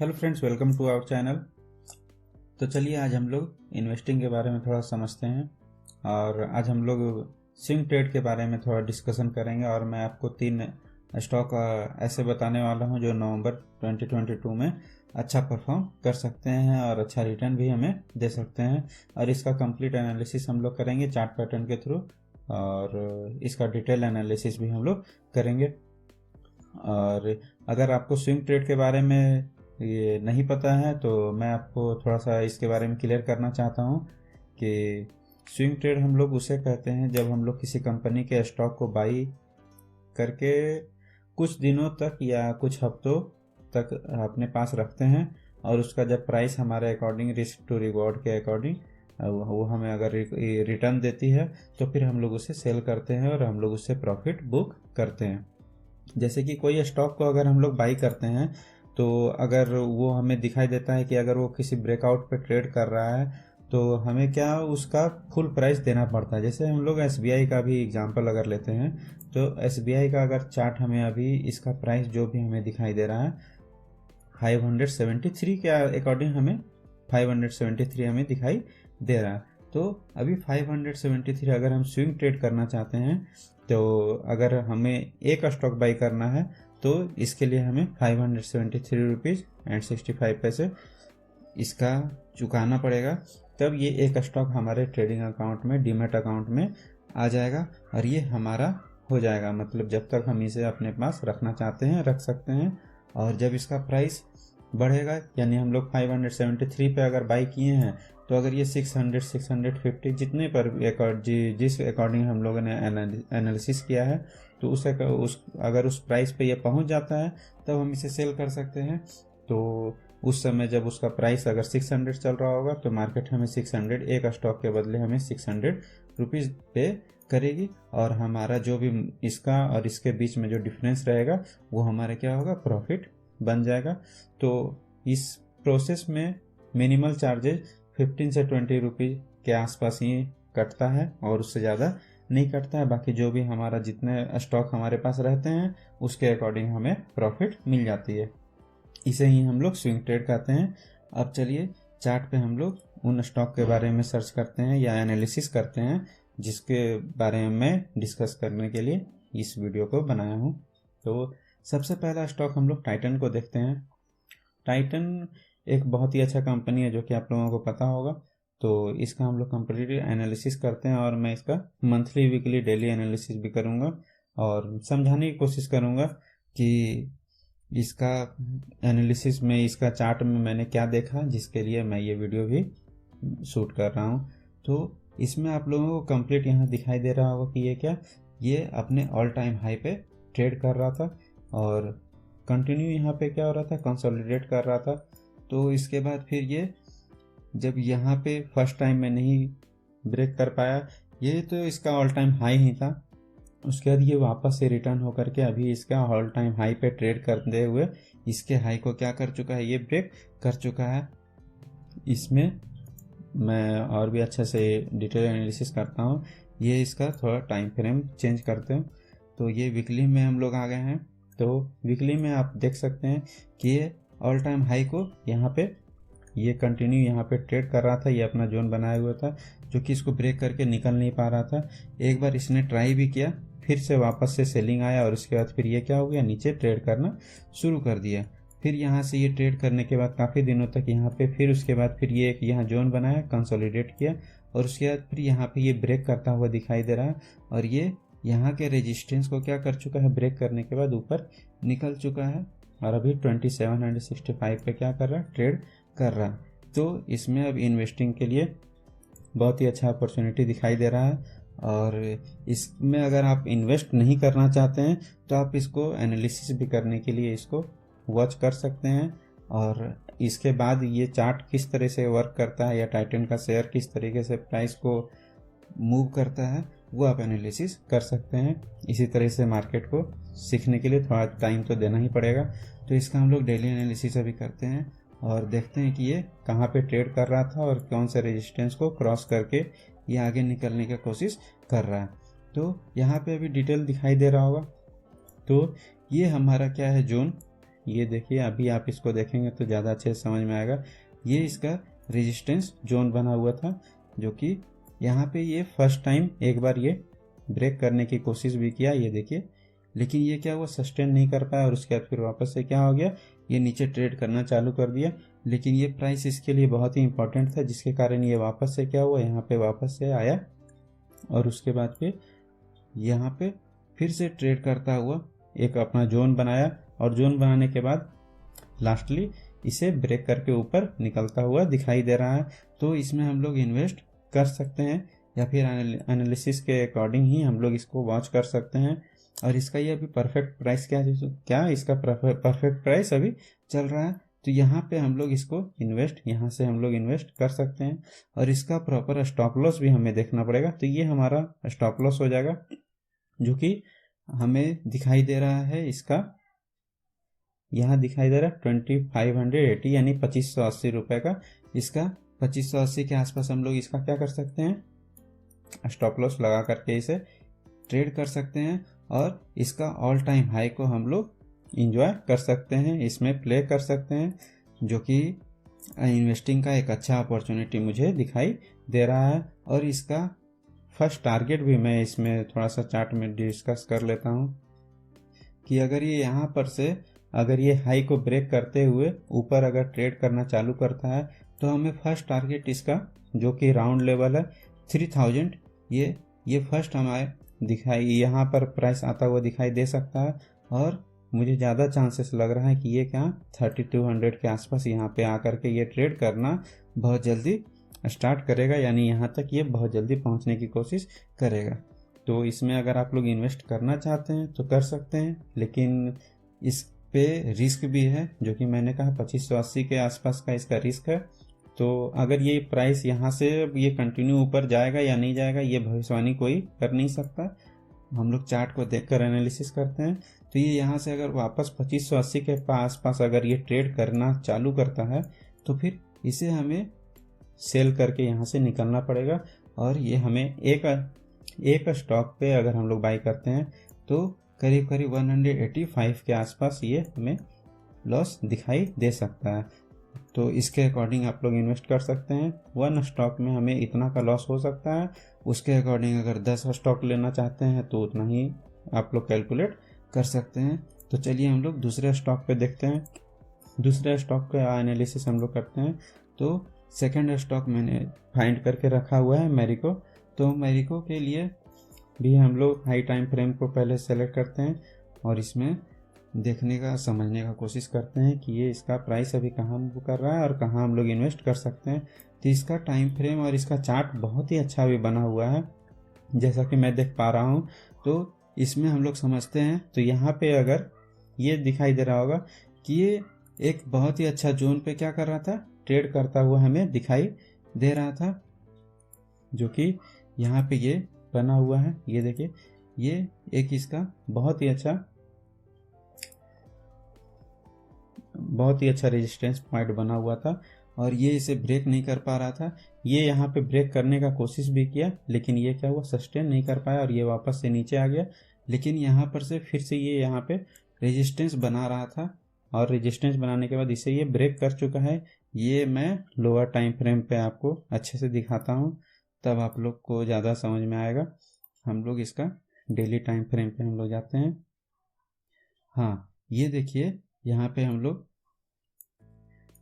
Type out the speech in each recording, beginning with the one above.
Hello friends, welcome to our channel. तो चलिए आज हम लोग इन्वेस्टिंग के बारे में थोड़ा समझते हैं और आज हम लोग स्विंग ट्रेड के बारे में थोड़ा डिस्कशन करेंगे। और मैं आपको 3 स्टॉक ऐसे बताने वाला हूं जो नवंबर 2022 में अच्छा परफॉर्म कर सकते हैं और अच्छा रिटर्न भी हमें दे सकते हैं। और इसका कंप्लीट एनालिसिस हम लोग करेंगे चार्ट पैटर्न के थ्रू और इसका डिटेल एनालिसिस भी हम लोग करेंगे। और अगर आपको स्विंग ट्रेड के बारे में ये नहीं पता है तो मैं आपको थोड़ा सा इसके बारे में क्लियर करना चाहता हूँ कि स्विंग ट्रेड हम लोग उसे कहते हैं जब हम लोग किसी कंपनी के स्टॉक को बाई करके कुछ दिनों तक या कुछ हफ्तों तक अपने पास रखते हैं और उसका जब प्राइस हमारे अकॉर्डिंग रिस्क टू रिवॉर्ड के अकॉर्डिंग वो हमें अगर रिटर्न देती है तो फिर हम लोग उसे सेल करते हैं और हम लोग उससे प्रॉफिट बुक करते हैं। जैसे कि कोई स्टॉक को अगर हम लोग बाई करते हैं तो अगर वो हमें दिखाई देता है कि अगर वो किसी ब्रेकआउट पे ट्रेड कर रहा है तो हमें क्या उसका फुल प्राइस देना पड़ता है। जैसे हम लोग एसबीआई का भी एग्जांपल अगर लेते हैं तो एसबीआई का अगर चार्ट हमें अभी इसका प्राइस जो भी हमें दिखाई दे रहा है 573 के अकॉर्डिंग हमें 573 हमें दिखाई दे रहा है। तो अभी 573 अगर हम स्विंग ट्रेड करना चाहते हैं तो अगर हमें एक स्टॉक बाई करना है तो इसके लिए हमें 573 रुपीज़ एंड 65 पैसे इसका चुकाना पड़ेगा। तब ये एक स्टॉक हमारे ट्रेडिंग अकाउंट में डीमैट अकाउंट में आ जाएगा और ये हमारा हो जाएगा। मतलब जब तक हम इसे अपने पास रखना चाहते हैं रख सकते हैं और जब इसका प्राइस बढ़ेगा यानी हम लोग 573 पे अगर बाई किए हैं तो अगर ये 600 650 जितने पर जिस अकॉर्डिंग हम लोगों ने एनालिसिस किया है तो अगर उस प्राइस पे ये पहुंच जाता है तब हम इसे सेल कर सकते हैं। तो उस समय जब उसका प्राइस अगर 600 चल रहा होगा तो मार्केट हमें 600 एक स्टॉक के बदले हमें 600 रुपीज़ पे करेगी और हमारा जो भी इसका और इसके बीच में जो डिफरेंस रहेगा वो हमारे क्या होगा, प्रॉफिट बन जाएगा। तो इस प्रोसेस में मिनिमल चार्जेस 15 से 20 रुपीज़ के आसपास ही कटता है और उससे ज़्यादा नहीं कटता है। बाकी जो भी हमारा जितने स्टॉक हमारे पास रहते हैं उसके अकॉर्डिंग हमें प्रॉफिट मिल जाती है। इसे ही हम लोग स्विंग ट्रेड कहते हैं। अब चलिए चार्ट पे हम लोग उन स्टॉक के बारे में सर्च करते हैं या एनालिसिस करते हैं जिसके बारे में मैं डिस्कस करने के लिए इस वीडियो को बनाया हूँ। तो सबसे पहला स्टॉक हम लोग टाइटन को देखते हैं। टाइटन एक बहुत ही अच्छा कंपनी है जो कि आप लोगों को पता होगा। तो इसका हम लोग कंप्लीट एनालिसिस करते हैं और मैं इसका मंथली वीकली डेली एनालिसिस भी करूँगा और समझाने की कोशिश करूँगा कि इसका एनालिसिस में इसका चार्ट में मैंने क्या देखा जिसके लिए मैं ये वीडियो भी शूट कर रहा हूँ। तो इसमें आप लोगों को कंप्लीट यहाँ दिखाई दे रहा होगा कि ये अपने ऑल टाइम हाई पे ट्रेड कर रहा था और कंटिन्यू यहाँ पे क्या हो रहा था, कंसोलिडेट कर रहा था। तो इसके बाद फिर ये जब यहाँ पे फर्स्ट टाइम में नहीं ब्रेक कर पाया, ये तो इसका ऑल टाइम हाई ही था। उसके बाद ये वापस से रिटर्न होकर के अभी इसका ऑल टाइम हाई पे ट्रेड करते हुए इसके हाई को क्या कर चुका है, ये ब्रेक कर चुका है। इसमें मैं और भी अच्छे से डिटेल एनालिसिस करता हूँ। ये इसका थोड़ा टाइम फ्रेम चेंज करते हैं। तो ये वीकली में हम लोग आ गए हैं। तो वीकली में आप देख सकते हैं कि ये ऑल टाइम हाई को यहाँ पे ये कंटिन्यू यहाँ पे ट्रेड कर रहा था। ये अपना जोन बनाया हुआ था जो कि इसको ब्रेक करके निकल नहीं पा रहा था। एक बार इसने ट्राई भी किया, फिर से वापस से सेलिंग आया और उसके बाद फिर ये क्या हो गया, नीचे ट्रेड करना शुरू कर दिया। फिर यहाँ से ये ट्रेड करने के बाद काफ़ी दिनों तक यहाँ पे, फिर उसके बाद फिर ये एक यहाँ जोन बनाया, कंसोलिडेट किया और उसके बाद फिर यहाँ पे ये ब्रेक करता हुआ दिखाई दे रहा है और ये यहाँ के रेजिस्टेंस को क्या कर चुका है, ब्रेक करने के बाद ऊपर निकल चुका है और अभी 2765 पे क्या कर रहा है, ट्रेड कर रहा है। तो इसमें अब इन्वेस्टिंग के लिए बहुत ही अच्छा अपॉर्चुनिटी दिखाई दे रहा है। और इसमें अगर आप इन्वेस्ट नहीं करना चाहते हैं तो आप इसको एनालिसिस भी करने के लिए इसको वॉच कर सकते हैं और इसके बाद ये चार्ट किस तरह से वर्क करता है या टाइटन का शेयर किस तरीके से प्राइस को मूव करता है वो आप एनालिसिस कर सकते हैं। इसी तरह से मार्केट को सीखने के लिए थोड़ा टाइम तो देना ही पड़ेगा। तो इसका हम लोग डेली एनालिसिस अभी करते हैं और देखते हैं कि ये कहाँ पे ट्रेड कर रहा था और कौन से रेजिस्टेंस को क्रॉस करके ये आगे निकलने की कोशिश कर रहा है। तो यहाँ पे अभी डिटेल दिखाई दे रहा होगा। तो ये हमारा क्या है, जोन, ये देखिए, अभी आप इसको देखेंगे तो ज़्यादा अच्छे से समझ में आएगा। ये इसका रेजिस्टेंस जोन बना हुआ था, जो कि यहाँ पे ये फर्स्ट टाइम एक बार ये ब्रेक करने की कोशिश भी किया, ये देखिए, लेकिन ये क्या हुआ, सस्टेन नहीं कर पाया और उसके बाद फिर वापस से क्या हो गया, ये नीचे ट्रेड करना चालू कर दिया। लेकिन ये प्राइस इसके लिए बहुत ही इंपॉर्टेंट था, जिसके कारण ये वापस से क्या हुआ, यहाँ पे वापस से आया और उसके बाद फिर यहाँ पे फिर से ट्रेड करता हुआ एक अपना जोन बनाया, और जोन बनाने के बाद लास्टली इसे ब्रेक करके ऊपर निकलता हुआ दिखाई दे रहा है। तो इसमें हम लोग इन्वेस्ट कर सकते हैं, या फिर एनालिसिस के अकॉर्डिंग ही हम लोग इसको वॉच कर सकते हैं। और इसका ये अभी परफेक्ट प्राइस क्या इसका परफेक्ट प्राइस अभी चल रहा है, तो यहाँ पे हम लोग इसको यहाँ से हम लोग इन्वेस्ट कर सकते हैं। और इसका प्रॉपर स्टॉप लॉस भी हमें देखना पड़ेगा। तो ये हमारा स्टॉप लॉस हो जाएगा, जो कि हमें दिखाई दे रहा है, इसका यहाँ दिखाई दे रहा है 2580, यानी 2580 रुपये का। इसका 2580 के आसपास हम लोग इसका क्या कर सकते हैं, स्टॉप लॉस लगा करके इसे ट्रेड कर सकते हैं, और इसका ऑल टाइम हाई को हम लोग इंजॉय कर सकते हैं, इसमें प्ले कर सकते हैं, जो कि इन्वेस्टिंग का एक अच्छा अपॉर्चुनिटी मुझे दिखाई दे रहा है। और इसका फर्स्ट टारगेट भी मैं इसमें थोड़ा सा चार्ट में डिस्कस कर लेता हूँ, कि अगर ये यहाँ पर से अगर ये हाई को ब्रेक करते हुए ऊपर अगर ट्रेड करना चालू करता है, तो हमें फर्स्ट टारगेट इसका, जो कि राउंड लेवल है 3000, ये फर्स्ट हमारे दिखाई यहाँ पर प्राइस आता हुआ दिखाई दे सकता है। और मुझे ज़्यादा चांसेस लग रहा है कि ये क्या 3200 के आसपास यहाँ पे आकर के ये ट्रेड करना बहुत जल्दी स्टार्ट करेगा, यानी यहाँ तक ये बहुत जल्दी पहुँचने की कोशिश करेगा। तो इसमें अगर आप लोग इन्वेस्ट करना चाहते हैं तो कर सकते हैं, लेकिन इस पे रिस्क भी है, जो कि मैंने कहा 2580 के आसपास का इसका रिस्क है। तो अगर ये प्राइस यहाँ से ये कंटिन्यू ऊपर जाएगा या नहीं जाएगा, ये भविष्यवाणी कोई कर नहीं सकता। हम लोग चार्ट को देखकर एनालिसिस करते हैं। तो ये यहाँ से अगर वापस 2580 के आसपास अगर ये ट्रेड करना चालू करता है, तो फिर इसे हमें सेल करके यहाँ से निकलना पड़ेगा। और ये हमें एक स्टॉक पे अगर हम लोग बाई करते हैं, तो करीब 185 के आसपास ये हमें लॉस दिखाई दे सकता है। तो इसके अकॉर्डिंग आप लोग इन्वेस्ट कर सकते हैं। 1 स्टॉक में हमें इतना का लॉस हो सकता है, उसके अकॉर्डिंग अगर 10 स्टॉक लेना चाहते हैं तो उतना ही आप लोग कैलकुलेट कर सकते हैं। तो चलिए हम लोग दूसरे स्टॉक पे देखते हैं, दूसरे स्टॉक का एनालिसिस हम लोग करते हैं। तो सेकंड स्टॉक मैंने फाइंड करके रखा हुआ है मैरिको। तो मैरिको के लिए भी हम लोग हाई टाइम फ्रेम को पहले सेलेक्ट करते हैं, और इसमें देखने का समझने का कोशिश करते हैं कि ये इसका प्राइस अभी कहाँ मूव कर रहा है और कहाँ हम लोग इन्वेस्ट कर सकते हैं। तो इसका टाइम फ्रेम और इसका चार्ट बहुत ही अच्छा भी बना हुआ है, जैसा कि मैं देख पा रहा हूँ। तो इसमें हम लोग समझते हैं, तो यहाँ पे अगर ये दिखाई दे रहा होगा कि ये एक बहुत ही अच्छा जोन पे क्या कर रहा था, ट्रेड करता हुआ हमें दिखाई दे रहा था, जो कि यहाँ पे ये बना हुआ है। ये देखिए, ये एक इसका बहुत ही अच्छा रेजिस्टेंस पॉइंट बना हुआ था, और ये इसे ब्रेक नहीं कर पा रहा था। ये यहाँ पे ब्रेक करने का कोशिश भी किया, लेकिन ये क्या हुआ, सस्टेन नहीं कर पाया और ये वापस से नीचे आ गया। लेकिन यहाँ पर से फिर से ये यहाँ पे रेजिस्टेंस बना रहा था, और रेजिस्टेंस बनाने के बाद इसे ये ब्रेक कर चुका है। ये मैं लोअर टाइम फ्रेम पे आपको अच्छे से दिखाता हूँ, तब आप लोग को ज़्यादा समझ में आएगा। हम लोग इसका डेली टाइम फ्रेम पे हम लोग जाते हैं। हाँ, ये देखिए, यहाँ पे हम लोग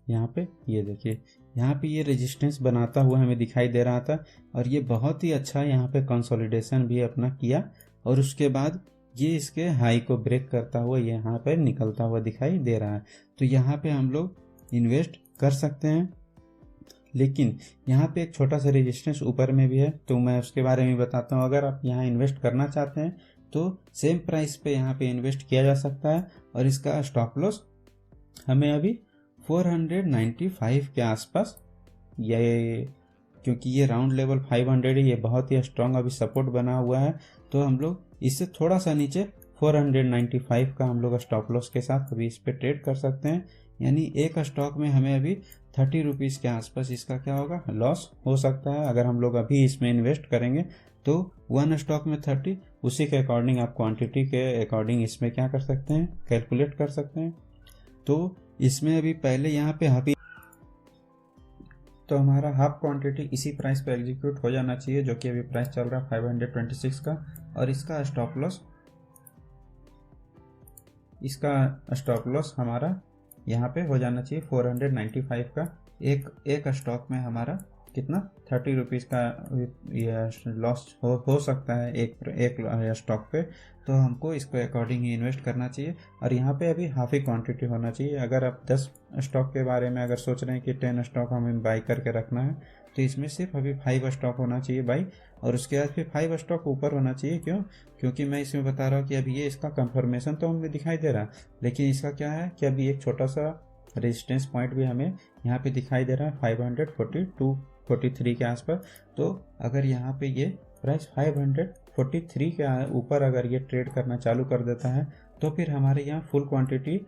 ये देखिए, यहाँ पे ये रेजिस्टेंस बनाता हुआ हमें दिखाई दे रहा था, और ये बहुत ही अच्छा यहाँ पे कंसोलिडेशन भी अपना किया, और उसके बाद ये इसके हाई को ब्रेक करता हुआ यहाँ पे निकलता हुआ दिखाई दे रहा है। तो यहाँ पे हम लोग इन्वेस्ट कर सकते हैं, लेकिन यहाँ पे एक छोटा सा रेजिस्टेंस ऊपर में भी है, तो मैं उसके बारे में बताता हूँ। अगर आप यहाँ इन्वेस्ट करना चाहते हैं तो सेम प्राइस पे यहाँ पे इन्वेस्ट किया जा सकता है, और इसका स्टॉप लॉस हमें अभी 495 के आसपास, ये क्योंकि ये राउंड लेवल 500 है, ये बहुत ही स्ट्रॉन्ग अभी सपोर्ट बना हुआ है। तो हम लोग इससे थोड़ा सा नीचे 495 का हम लोग स्टॉप लॉस के साथ अभी इस पे ट्रेड कर सकते हैं। यानी एक स्टॉक में हमें अभी 30 रुपीज़ के आसपास इसका क्या होगा, लॉस हो सकता है। अगर हम लोग अभी इसमें इन्वेस्ट करेंगे तो 1 स्टॉक में 30, उसी के अकॉर्डिंग आप क्वांटिटी के अकॉर्डिंग इसमें क्या कर सकते हैं, कैलकुलेट कर सकते हैं। तो इसमें अभी पहले यहाँ पे हाफ, तो हमारा हाफ क्वांटिटी इसी प्राइस पे एग्जीक्यूट हो जाना चाहिए, जो कि अभी प्राइस चल रहा है 526 का। और इसका स्टॉप लॉस हमारा यहाँ पे हो जाना चाहिए 495 का। एक स्टॉक में हमारा कितना 30 रुपीज़ का लॉस हो सकता है एक स्टॉक पे। तो हमको इसको अकॉर्डिंग ही इन्वेस्ट करना चाहिए। और यहाँ पे अभी हाफ ही क्वांटिटी होना चाहिए। अगर आप 10 स्टॉक के बारे में अगर सोच रहे हैं कि 10 स्टॉक हमें बाई करके रखना है, तो इसमें सिर्फ अभी 5 स्टॉक होना चाहिए बाई, और उसके बाद फिर 5 स्टॉक ऊपर होना चाहिए। क्योंकि मैं इसमें बता रहा हूँ कि अभी ये इसका कंफर्मेशन तो हमें दिखाई दे रहा है, लेकिन इसका क्या है कि अभी एक छोटा सा रेजिस्टेंस पॉइंट भी हमें यहाँ पे दिखाई दे रहा है 542-43 के आसपास। तो अगर यहाँ पे ये प्राइस 543 के ऊपर अगर ये ट्रेड करना चालू कर देता है, तो फिर हमारे यहाँ फुल क्वांटिटी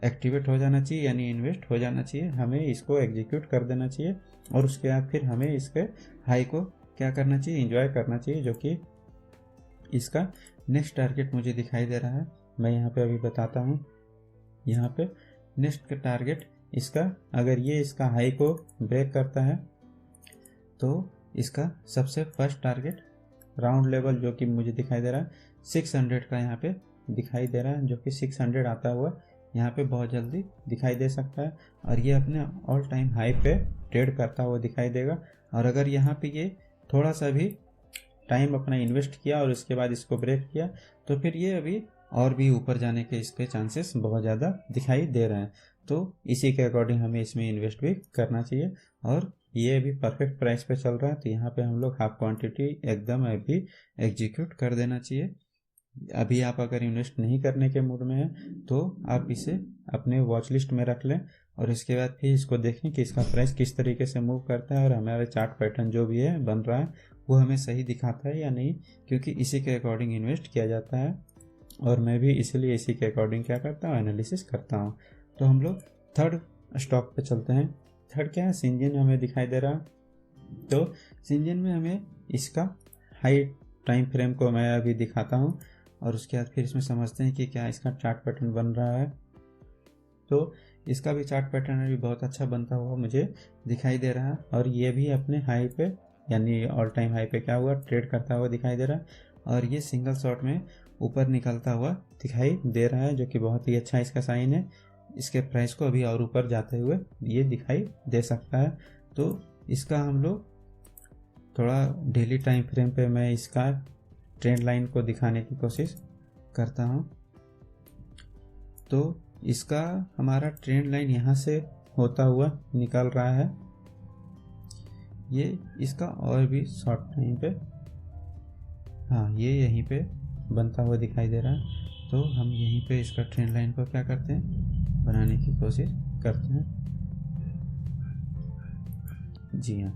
एक्टिवेट हो जाना चाहिए, यानी इन्वेस्ट हो जाना चाहिए। हमें इसको एग्जीक्यूट कर देना चाहिए, और उसके बाद फिर हमें इसके हाई को क्या करना चाहिए, इंजॉय करना चाहिए, जो कि इसका नेक्स्ट टारगेट मुझे दिखाई दे रहा है। मैं यहाँ पे अभी बताता हूँ। यहाँ पे नेक्स्ट का टारगेट इसका, अगर ये इसका हाई को ब्रेक करता है, तो इसका सबसे फर्स्ट टारगेट राउंड लेवल जो कि मुझे दिखाई दे रहा है 600 का यहाँ पे दिखाई दे रहा है, जो कि 600 आता हुआ यहाँ पे बहुत जल्दी दिखाई दे सकता है। और ये अपने ऑल टाइम हाई पे ट्रेड करता हुआ दिखाई देगा। और अगर यहाँ पे ये थोड़ा सा भी टाइम अपना इन्वेस्ट किया और उसके बाद इसको ब्रेक किया, तो फिर ये अभी और भी ऊपर जाने के इसके चांसेस बहुत ज़्यादा दिखाई दे रहे हैं। तो इसी के अकॉर्डिंग हमें इसमें इन्वेस्ट भी करना चाहिए। और ये अभी परफेक्ट प्राइस पे चल रहा है, तो यहाँ पे हम लोग हाफ क्वांटिटी एकदम अभी एग्जीक्यूट कर देना चाहिए। अभी आप अगर इन्वेस्ट नहीं करने के मूड में हैं, तो आप इसे अपने वॉच लिस्ट में रख लें, और इसके बाद फिर इसको देखें कि इसका प्राइस किस तरीके से मूव करता है, और हमारा चार्ट पैटर्न जो भी है बन रहा है वो हमें सही दिखाता है या नहीं, क्योंकि इसी के अकॉर्डिंग इन्वेस्ट किया जाता है। और मैं भी इसीलिए इसी के अकॉर्डिंग क्या करता हूँ, एनालिसिस करता हूँ। तो हम लोग थर्ड स्टॉक पे चलते हैं। थर्ड क्या है, सिंजिन हमें दिखाई दे रहा। तो सिंजिन में हमें इसका हाई टाइम फ्रेम को मैं अभी दिखाता हूँ, और उसके बाद फिर इसमें समझते हैं कि क्या इसका चार्ट पैटर्न बन रहा है। तो इसका भी चार्ट पैटर्न अभी बहुत अच्छा बनता हुआ मुझे दिखाई दे रहा है, और ये भी अपने हाई पे यानी ऑल टाइम हाई पे क्या हुआ ट्रेड करता हुआ दिखाई दे रहा है। और ये सिंगल शॉट में ऊपर निकलता हुआ दिखाई दे रहा है, जो कि बहुत ही अच्छा इसका साइन है। इसके प्राइस को अभी और ऊपर जाते हुए ये दिखाई दे सकता है। तो इसका हम लोग थोड़ा डेली टाइम फ्रेम पे मैं इसका ट्रेंड लाइन को दिखाने की कोशिश करता हूँ। तो इसका हमारा ट्रेंड लाइन यहाँ से होता हुआ निकल रहा है, ये इसका और भी शॉर्ट टाइम पे, हाँ ये यहीं पे बनता हुआ दिखाई दे रहा है। तो हम यहीं पे इसका ट्रेंड लाइन को क्या करते हैं, बनाने की कोशिश करते हैं। जी हाँ,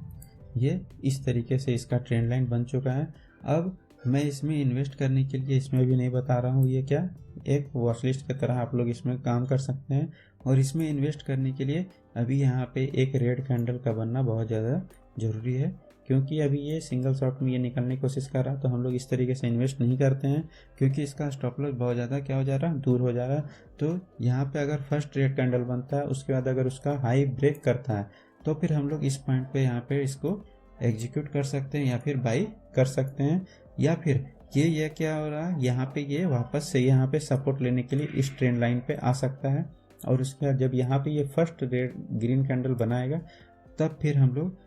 ये इस तरीके से इसका ट्रेंड लाइन बन चुका है। अब मैं इसमें इन्वेस्ट करने के लिए इसमें भी नहीं बता रहा हूँ, ये क्या एक वॉच लिस्ट की तरह आप लोग इसमें काम कर सकते हैं। और इसमें इन्वेस्ट करने के लिए अभी यहाँ पे एक रेड कैंडल का बनना बहुत ज़्यादा ज़रूरी है, क्योंकि अभी ये सिंगल शॉट में ये निकलने की कोशिश कर रहा, तो हम लोग इस तरीके से इन्वेस्ट नहीं करते हैं, क्योंकि इसका स्टॉप लॉस बहुत ज़्यादा क्या हो जा रहा है, दूर हो जा रहा है। तो यहाँ पे अगर फर्स्ट रेड कैंडल बनता है, उसके बाद अगर उसका हाई ब्रेक करता है, तो फिर हम लोग इस पॉइंट पे यहाँ पे इसको एग्जीक्यूट कर सकते हैं या फिर बाई कर सकते हैं। या फिर ये क्या हो रहा है, यहाँ पे ये वापस से यहाँ पे सपोर्ट लेने के लिए इस ट्रेंड लाइन पे आ सकता है, और उसके बाद जब यहाँ पे ये फर्स्ट रेड ग्रीन कैंडल बनाएगा, तब फिर हम लोग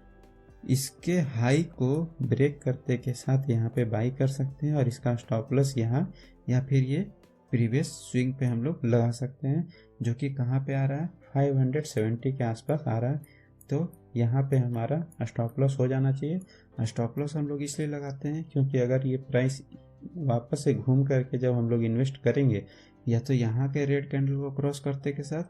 इसके हाई को ब्रेक करते के साथ यहाँ पे बाई कर सकते हैं, और इसका स्टॉप लॉस यहाँ या फिर ये प्रीवियस स्विंग पे हम लोग लगा सकते हैं, जो कि कहाँ पे आ रहा है 570 के आसपास आ रहा है। तो यहाँ पे हमारा स्टॉप लॉस हो जाना चाहिए। स्टॉप लॉस हम लोग इसलिए लगाते हैं क्योंकि अगर ये प्राइस वापस से घूम करके जब हम लोग इन्वेस्ट करेंगे, या तो यहाँ के रेड कैंडल को क्रॉस करते के साथ,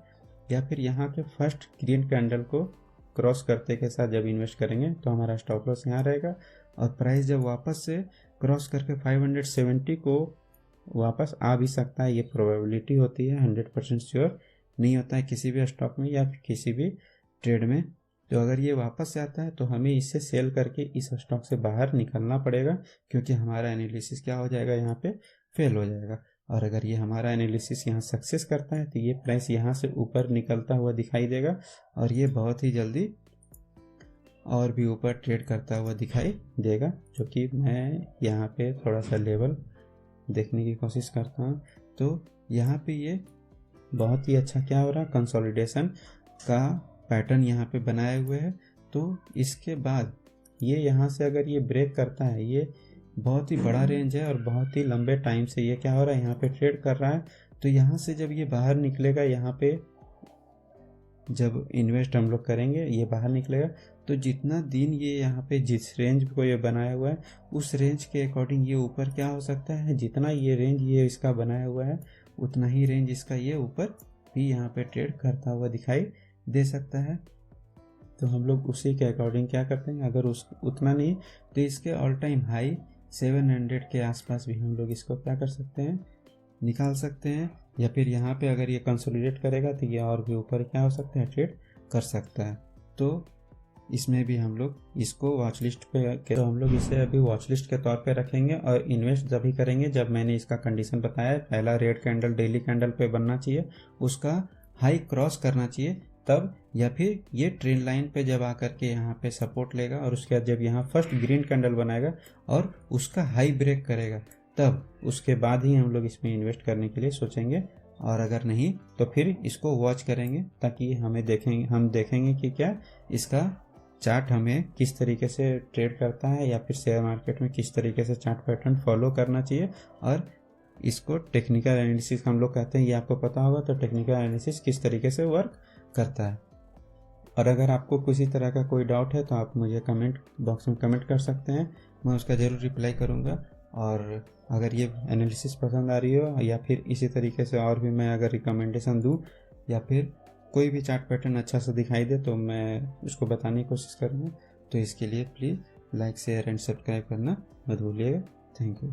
या फिर यहाँ के फर्स्ट ग्रीन कैंडल को क्रॉस करते के साथ जब इन्वेस्ट करेंगे, तो हमारा स्टॉप लॉस यहाँ रहेगा। और प्राइस जब वापस से क्रॉस करके 570 को वापस आ भी सकता है, ये प्रोबेबिलिटी होती है, 100% श्योर नहीं होता है किसी भी स्टॉक में या फिर किसी भी ट्रेड में। तो अगर ये वापस से आता है, तो हमें इससे सेल करके इस स्टॉक से बाहर निकलना पड़ेगा, क्योंकि हमारा एनालिसिस क्या हो जाएगा, यहाँ पे फेल हो जाएगा। और अगर ये हमारा एनालिसिस यहाँ सक्सेस करता है तो ये प्राइस यहाँ से ऊपर निकलता हुआ दिखाई देगा और ये बहुत ही जल्दी और भी ऊपर ट्रेड करता हुआ दिखाई देगा, जो कि मैं यहाँ पे थोड़ा सा लेवल देखने की कोशिश करता हूँ। तो यहाँ पे ये बहुत ही अच्छा क्या हो रहा है, कंसोलिडेशन का पैटर्न यहाँ पे बनाए हुए है। तो इसके बाद ये यहाँ से अगर ये ब्रेक करता है, ये बहुत ही बड़ा रेंज है और बहुत ही लंबे टाइम से ये क्या हो रहा है, यहाँ पे ट्रेड कर रहा है। तो यहाँ से जब ये बाहर निकलेगा, यहाँ पे जब इन्वेस्ट हम लोग करेंगे, ये बाहर निकलेगा, तो जितना दिन ये यहाँ पे जिस रेंज को ये बनाया हुआ है उस रेंज के अकॉर्डिंग ये ऊपर क्या हो सकता है, जितना ये रेंज ये इसका बनाया हुआ है उतना ही रेंज इसका ये ऊपर भी यहाँ पे ट्रेड करता हुआ दिखाई दे सकता है। तो हम लोग उसी के अकॉर्डिंग क्या करते हैं, अगर उतना नहीं तो इसके ऑल टाइम हाई 700 के आसपास भी हम लोग इसको क्या कर सकते हैं, निकाल सकते हैं। या फिर यहाँ पे अगर ये कंसोलिडेट करेगा तो ये और भी ऊपर क्या हो सकता है, ट्रेड कर सकता है। तो इसमें भी हम लोग इसको वॉच लिस्ट पे, तो हम लोग इसे अभी वॉच लिस्ट के तौर पे रखेंगे और इन्वेस्ट जब भी करेंगे जब मैंने इसका कंडीशन बताया, पहला रेड कैंडल डेली कैंडल पे बनना चाहिए, उसका हाई क्रॉस करना चाहिए तब, या फिर ये ट्रेंड लाइन पे जब आकर के यहाँ पे सपोर्ट लेगा और उसके बाद जब यहाँ फर्स्ट ग्रीन कैंडल बनाएगा और उसका हाई ब्रेक करेगा, तब उसके बाद ही हम लोग इसमें इन्वेस्ट करने के लिए सोचेंगे। और अगर नहीं तो फिर इसको वॉच करेंगे ताकि हम देखेंगे कि क्या इसका चार्ट हमें किस तरीके से ट्रेड करता है, या फिर शेयर मार्केट में किस तरीके से चार्ट पैटर्न फॉलो करना चाहिए। और इसको टेक्निकल एनालिसिस हम लोग कहते हैं, ये आपको पता होगा। तो टेक्निकल एनालिसिस किस तरीके से वर्क करता है। और अगर आपको किसी तरह का कोई डाउट है तो आप मुझे कमेंट बॉक्स में कमेंट कर सकते हैं, मैं उसका ज़रूर रिप्लाई करूँगा। और अगर ये एनालिसिस पसंद आ रही हो या फिर इसी तरीके से और भी मैं अगर रिकमेंडेशन दूँ या फिर कोई भी चार्ट पैटर्न अच्छा सा दिखाई दे तो मैं उसको बताने की कोशिश करूँगा। तो इसके लिए please like share and subscribe करना मत भूलिएगा। Thank you.